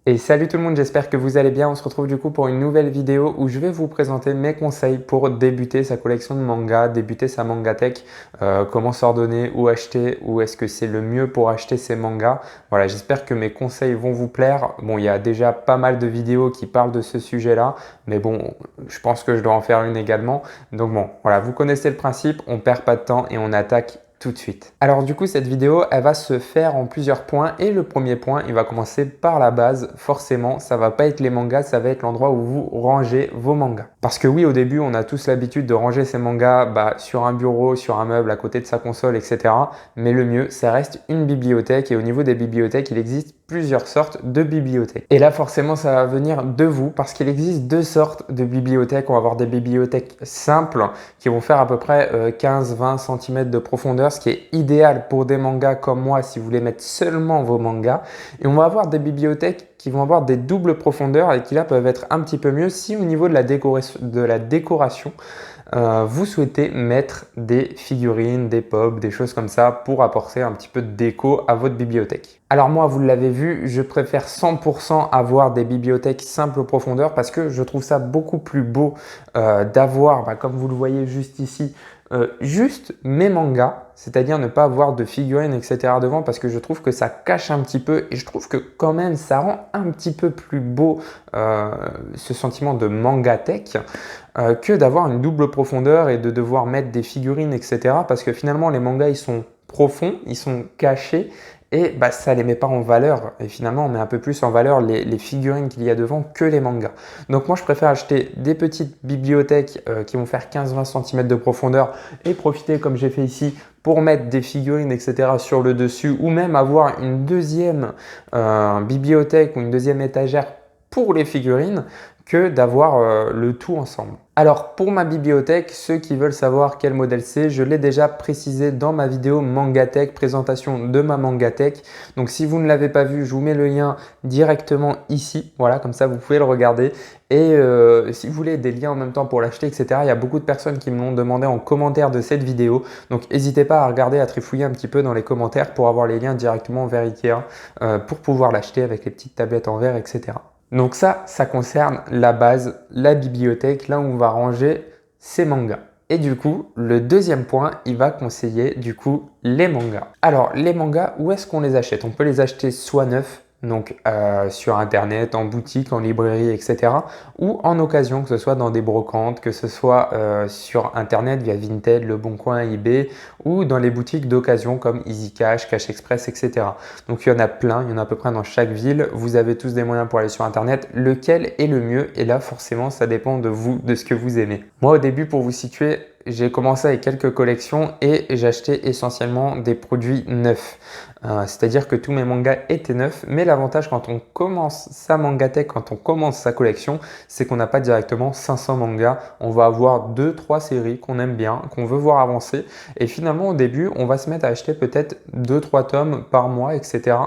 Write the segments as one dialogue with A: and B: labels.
A: Et salut tout le monde, j'espère que vous allez bien. On se retrouve du coup pour une nouvelle vidéo où je vais vous présenter mes conseils pour débuter sa collection de mangas, débuter sa mangatech, comment s'ordonner, où acheter, où est-ce que c'est le mieux pour acheter ces mangas. Voilà, j'espère que mes conseils vont vous plaire. Bon, il y a déjà pas mal de vidéos qui parlent de ce sujet-là, mais bon, je pense que je dois en faire une également. Donc bon, voilà, vous connaissez le principe, on perd pas de temps et on attaque tout de suite. Alors du coup, cette vidéo, elle va se faire en plusieurs points et le premier point, il va commencer par la base. Forcément, ça va pas être les mangas, ça va être l'endroit où vous rangez vos mangas. Parce que oui, au début, on a tous l'habitude de ranger ses mangas sur un bureau, sur un meuble, à côté de sa console, etc. Mais le mieux, ça reste une bibliothèque et au niveau des bibliothèques, il existe plusieurs sortes de bibliothèques. Et là, forcément, ça va venir de vous parce qu'il existe deux sortes de bibliothèques. On va avoir des bibliothèques simples qui vont faire à peu près 15-20 cm de profondeur, ce qui est idéal pour des mangas comme moi si vous voulez mettre seulement vos mangas. Et on va avoir des bibliothèques qui vont avoir des doubles profondeurs et qui là peuvent être un petit peu mieux si au niveau de la décoration, vous souhaitez mettre des figurines, des pop, des choses comme ça pour apporter un petit peu de déco à votre bibliothèque. Alors moi, vous l'avez vu, je préfère 100% avoir des bibliothèques simples profondeur parce que je trouve ça beaucoup plus beau d'avoir, comme vous le voyez juste ici, juste mes mangas, c'est-à-dire ne pas avoir de figurines, etc. devant parce que je trouve que ça cache un petit peu et je trouve que quand même ça rend un petit peu plus beau ce sentiment de mangatech que d'avoir une double profondeur et de devoir mettre des figurines, etc. Parce que finalement les mangas ils sont profonds, ils sont cachés et ça les met pas en valeur et finalement on met un peu plus en valeur les figurines qu'il y a devant que les mangas. Donc moi je préfère acheter des petites bibliothèques qui vont faire 15-20 cm de profondeur et profiter comme j'ai fait ici pour mettre des figurines etc. sur le dessus ou même avoir une deuxième bibliothèque ou une deuxième étagère pour les figurines que d'avoir le tout ensemble. Alors pour ma bibliothèque, ceux qui veulent savoir quel modèle c'est, je l'ai déjà précisé dans ma vidéo Mangatech, présentation de ma Mangatech. Donc si vous ne l'avez pas vu, je vous mets le lien directement ici. Voilà, comme ça vous pouvez le regarder. Et si vous voulez des liens en même temps pour l'acheter, etc., il y a beaucoup de personnes qui me l'ont demandé en commentaire de cette vidéo. Donc n'hésitez pas à regarder, à trifouiller un petit peu dans les commentaires pour avoir les liens directement vers Ikea pour pouvoir l'acheter avec les petites tablettes en verre, etc. Donc ça concerne la base, la bibliothèque, là où on va ranger ses mangas. Et du coup, le deuxième point, il va conseiller du coup les mangas. Alors les mangas, où est-ce qu'on les achète? On peut les acheter soit neufs, donc sur internet, en boutique, en librairie, etc. ou en occasion, que ce soit dans des brocantes, que ce soit sur internet via Vinted, Le Bon Coin, eBay ou dans les boutiques d'occasion comme Easy Cash, Cash Express, etc. Donc il y en a plein, il y en a à peu près dans chaque ville. Vous avez tous des moyens pour aller sur internet. Lequel est le mieux? Et là forcément ça dépend de vous, de ce que vous aimez. Moi au début, pour vous situer, j'ai commencé avec quelques collections et j'achetais essentiellement des produits neufs. C'est-à-dire que tous mes mangas étaient neufs, mais l'avantage quand on commence sa mangatech, quand on commence sa collection, c'est qu'on n'a pas directement 500 mangas. On va avoir 2-3 séries qu'on aime bien, qu'on veut voir avancer. Et finalement, au début, on va se mettre à acheter peut-être 2-3 tomes par mois, etc.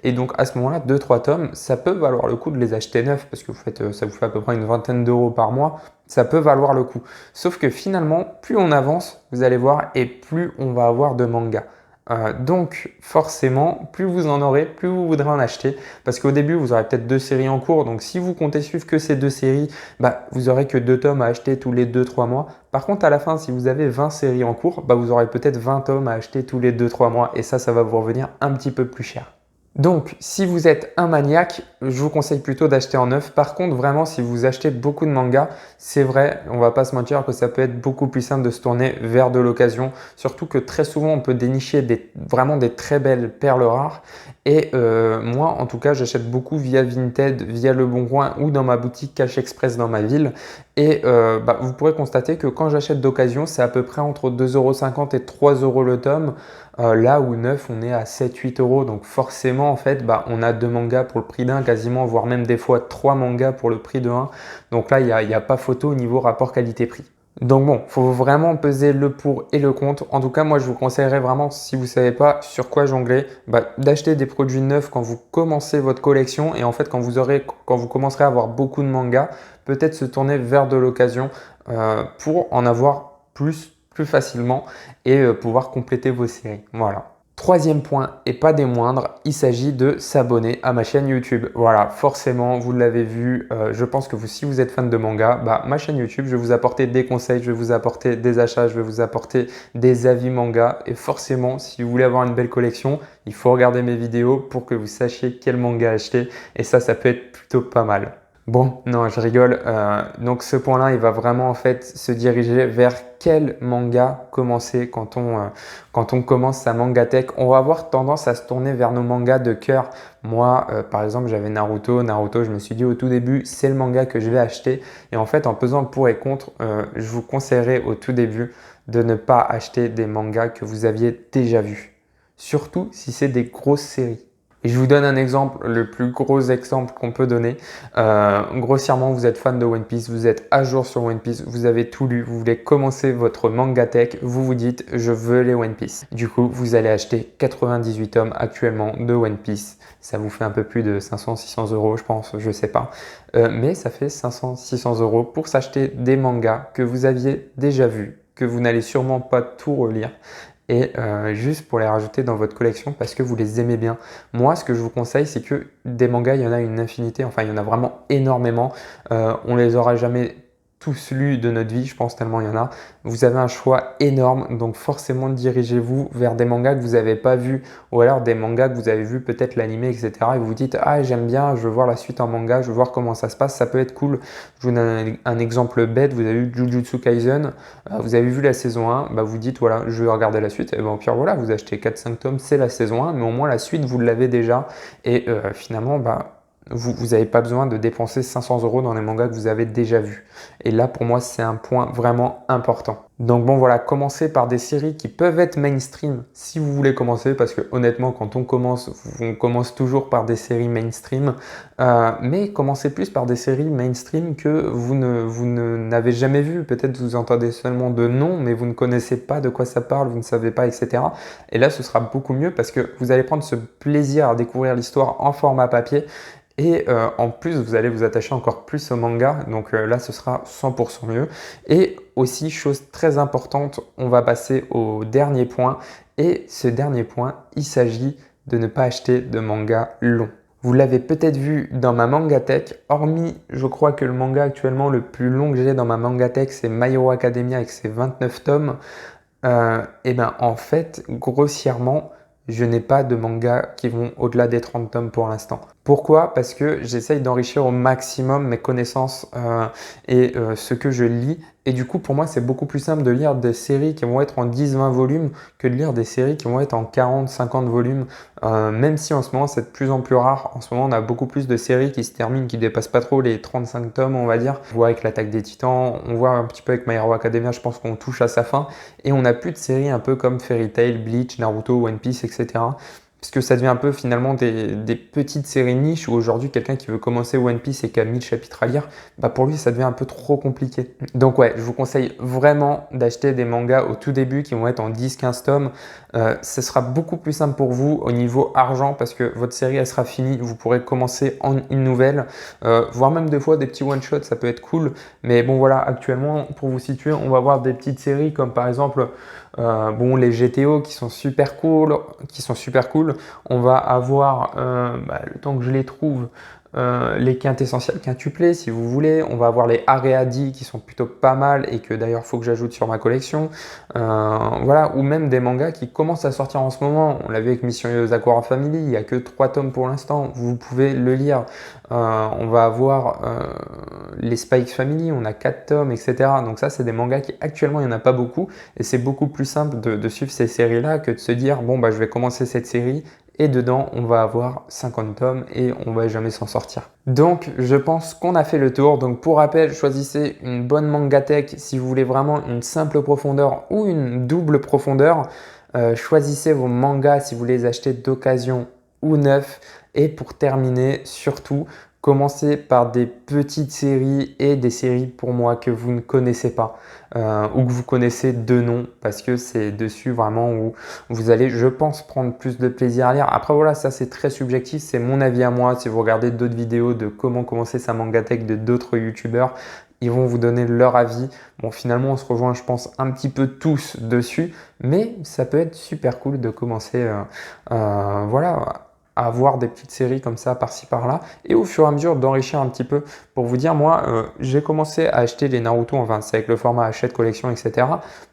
A: Et donc à ce moment-là, 2-3 tomes, ça peut valoir le coup de les acheter neufs parce que ça vous fait à peu près une vingtaine d'euros par mois. Ça peut valoir le coup. Sauf que finalement, plus on avance, vous allez voir, et plus on va avoir de mangas. Donc forcément, plus vous en aurez, plus vous voudrez en acheter. Parce qu'au début, vous aurez peut-être 2 séries en cours. Donc si vous comptez suivre que ces 2 séries, vous aurez que 2 tomes à acheter tous les 2-3 mois. Par contre, à la fin, si vous avez 20 séries en cours, vous aurez peut-être 20 tomes à acheter tous les 2-3 mois. Et ça va vous revenir un petit peu plus cher. Donc, si vous êtes un maniaque, je vous conseille plutôt d'acheter en neuf. Par contre, vraiment, si vous achetez beaucoup de mangas, c'est vrai, on va pas se mentir que ça peut être beaucoup plus simple de se tourner vers de l'occasion. Surtout que très souvent, on peut dénicher vraiment des très belles perles rares. Et moi, en tout cas, j'achète beaucoup via Vinted, via Le Bon Coin ou dans ma boutique Cash Express dans ma ville. Et vous pourrez constater que quand j'achète d'occasion, c'est à peu près entre 2,50 € et 3 € le tome. Là où neuf, on est à 7-8 €. Donc forcément, en fait, on a 2 mangas pour le prix d'un quasiment, voire même des fois 3 mangas pour le prix de 1. Donc là, il n'y a pas photo au niveau rapport qualité-prix. Donc bon, il faut vraiment peser le pour et le contre. En tout cas, moi, je vous conseillerais vraiment, si vous ne savez pas sur quoi jongler, d'acheter des produits neufs quand vous commencez votre collection. Et en fait, quand vous commencerez à avoir beaucoup de mangas, peut-être se tourner vers de l'occasion pour en avoir plus facilement et pouvoir compléter vos séries. Voilà. Troisième point, et pas des moindres, il s'agit de s'abonner à ma chaîne YouTube. Voilà, forcément, vous l'avez vu, je pense que si vous êtes fan de manga, ma chaîne YouTube, je vais vous apporter des conseils, je vais vous apporter des achats, je vais vous apporter des avis manga. Et forcément, si vous voulez avoir une belle collection, il faut regarder mes vidéos pour que vous sachiez quel manga acheter. Et ça peut être plutôt pas mal. Bon, non, je rigole. Donc ce point-là, il va vraiment en fait se diriger vers quel manga commencer quand on commence sa mangatech. On va avoir tendance à se tourner vers nos mangas de cœur. Moi, par exemple, j'avais Naruto. Naruto, je me suis dit au tout début, c'est le manga que je vais acheter. Et en fait, en pesant le pour et contre, je vous conseillerais au tout début de ne pas acheter des mangas que vous aviez déjà vus. Surtout si c'est des grosses séries. Et je vous donne un exemple, le plus gros exemple qu'on peut donner. Grossièrement, vous êtes fan de One Piece, vous êtes à jour sur One Piece, vous avez tout lu, vous voulez commencer votre manga tech, vous vous dites je veux les One Piece. Du coup, vous allez acheter 98 tomes actuellement de One Piece. Ça vous fait un peu plus de 500-600 euros, je pense, je sais pas. Mais ça fait 500-600 euros pour s'acheter des mangas que vous aviez déjà vus, que vous n'allez sûrement pas tout relire et juste pour les rajouter dans votre collection parce que vous les aimez bien. Moi, ce que je vous conseille, c'est que des mangas, il y en a une infinité, enfin il y en a vraiment énormément. On les aura jamais tous lus de notre vie, je pense tellement il y en a. Vous avez un choix énorme, donc forcément dirigez-vous vers des mangas que vous n'avez pas vus ou alors des mangas que vous avez vus, peut-être l'animé, etc. Et vous vous dites, ah j'aime bien, je veux voir la suite en manga, je veux voir comment ça se passe, ça peut être cool. Je vous donne un exemple bête, vous avez vu Jujutsu Kaisen, vous avez vu la saison 1, vous dites voilà, je vais regarder la suite, et au pire voilà, vous achetez 4-5 tomes, c'est la saison 1, mais au moins la suite vous l'avez déjà, et finalement vous n'avez pas besoin de dépenser 500 euros dans les mangas que vous avez déjà vus. Et là, pour moi, c'est un point vraiment important. Donc bon, voilà, commencez par des séries qui peuvent être mainstream si vous voulez commencer, parce que honnêtement, quand on commence toujours par des séries mainstream, mais commencez plus par des séries mainstream que vous n'avez jamais vues. Peut-être vous entendez seulement de nom, mais vous ne connaissez pas de quoi ça parle, vous ne savez pas, etc. Et là, ce sera beaucoup mieux parce que vous allez prendre ce plaisir à découvrir l'histoire en format papier. Et en plus, vous allez vous attacher encore plus au manga, donc là, ce sera 100% mieux. Et aussi, chose très importante, on va passer au dernier point. Et ce dernier point, il s'agit de ne pas acheter de manga long. Vous l'avez peut-être vu dans ma mangatech, hormis, je crois que le manga actuellement le plus long que j'ai dans ma mangatech, c'est My Hero Academia avec ses 29 tomes. Et bien en fait, grossièrement, je n'ai pas de mangas qui vont au-delà des 30 tomes pour l'instant. Pourquoi? Parce que j'essaye d'enrichir au maximum mes connaissances et ce que je lis. Et du coup, pour moi, c'est beaucoup plus simple de lire des séries qui vont être en 10-20 volumes que de lire des séries qui vont être en 40-50 volumes. Même si en ce moment, c'est de plus en plus rare. En ce moment, on a beaucoup plus de séries qui se terminent, qui dépassent pas trop les 35 tomes, on va dire. On voit avec l'Attaque des Titans, on voit un petit peu avec My Hero Academia, je pense qu'on touche à sa fin. Et on n'a plus de séries un peu comme Fairy Tail, Bleach, Naruto, One Piece, etc. Parce que ça devient un peu finalement des petites séries niches où aujourd'hui quelqu'un qui veut commencer One Piece et qui a 1000 chapitres à lire, pour lui ça devient un peu trop compliqué. Donc ouais, je vous conseille vraiment d'acheter des mangas au tout début qui vont être en 10-15 tomes. Ce sera beaucoup plus simple pour vous au niveau argent parce que votre série elle sera finie, vous pourrez commencer en une nouvelle, voire même des fois des petits one-shots, ça peut être cool. Mais bon voilà, actuellement pour vous situer, on va voir des petites séries comme par exemple les GTO qui sont super cool, On va avoir, le temps que je les trouve, les quintessentiels quintuplés si vous voulez. On va avoir les Areadi qui sont plutôt pas mal et que d'ailleurs il faut que j'ajoute sur ma collection. Voilà, ou même des mangas qui commencent à sortir en ce moment. On l'a vu avec Mission Yozakura Family, il n'y a que 3 tomes pour l'instant, vous pouvez le lire. On va avoir les Spikes Family, on a 4 tomes, etc. Donc ça, c'est des mangas qui actuellement, il n'y en a pas beaucoup. Et c'est beaucoup plus simple de suivre ces séries-là que de se dire, je vais commencer cette série et dedans, on va avoir 50 tomes et on va jamais s'en sortir. Donc, je pense qu'on a fait le tour. Donc, pour rappel, choisissez une bonne mangatech si vous voulez vraiment une simple profondeur ou une double profondeur. Choisissez vos mangas si vous les achetez d'occasion ou neufs. Et pour terminer, surtout, commencez par des petites séries et des séries pour moi que vous ne connaissez pas ou que vous connaissez de nom parce que c'est dessus vraiment où vous allez, je pense, prendre plus de plaisir à lire. Après voilà, ça c'est très subjectif, c'est mon avis à moi. Si vous regardez d'autres vidéos de comment commencer sa mangatech de d'autres youtubeurs ils vont vous donner leur avis. Bon, finalement, on se rejoint, je pense, un petit peu tous dessus, mais ça peut être super cool de commencer, voilà, à avoir des petites séries comme ça par-ci par-là et au fur et à mesure d'enrichir un petit peu. Pour vous dire, moi, j'ai commencé à acheter les Naruto, enfin, c'est avec le format Hachette collection, etc.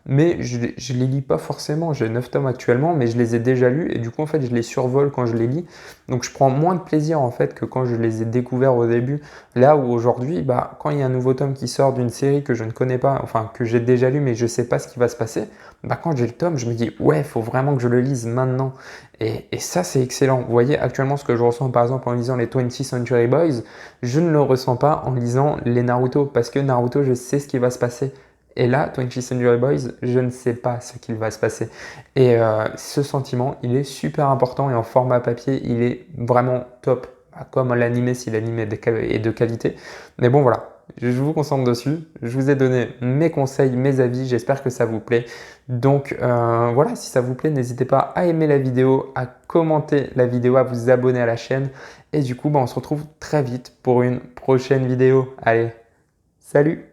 A: Mais je les lis pas forcément. J'ai 9 tomes actuellement, mais je les ai déjà lus et du coup, en fait, je les survole quand je les lis. Donc, je prends moins de plaisir en fait que quand je les ai découverts au début. Là où aujourd'hui, bah, quand il y a un nouveau tome qui sort d'une série que je ne connais pas, enfin, que j'ai déjà lu, mais je sais pas ce qui va se passer, bah, quand j'ai le tome, je me dis, ouais, il faut vraiment que je le lise maintenant. Et ça, c'est excellent. Vous voyez, actuellement, ce que je ressens par exemple en lisant les 20th Century Boys, je ne le ressens pas en lisant les Naruto, parce que Naruto, je sais ce qui va se passer. Et là, 20th Century Boys, je ne sais pas ce qu'il va se passer. Et ce sentiment, il est super important et en format papier, il est vraiment top. Comme l'animé, si l'animé est de qualité. Mais bon, voilà. Je vous concentre dessus. Je vous ai donné mes conseils, mes avis. J'espère que ça vous plaît. Donc voilà, si ça vous plaît, n'hésitez pas à aimer la vidéo, à commenter la vidéo, à vous abonner à la chaîne. Et du coup, bah, on se retrouve très vite pour une prochaine vidéo. Allez, salut!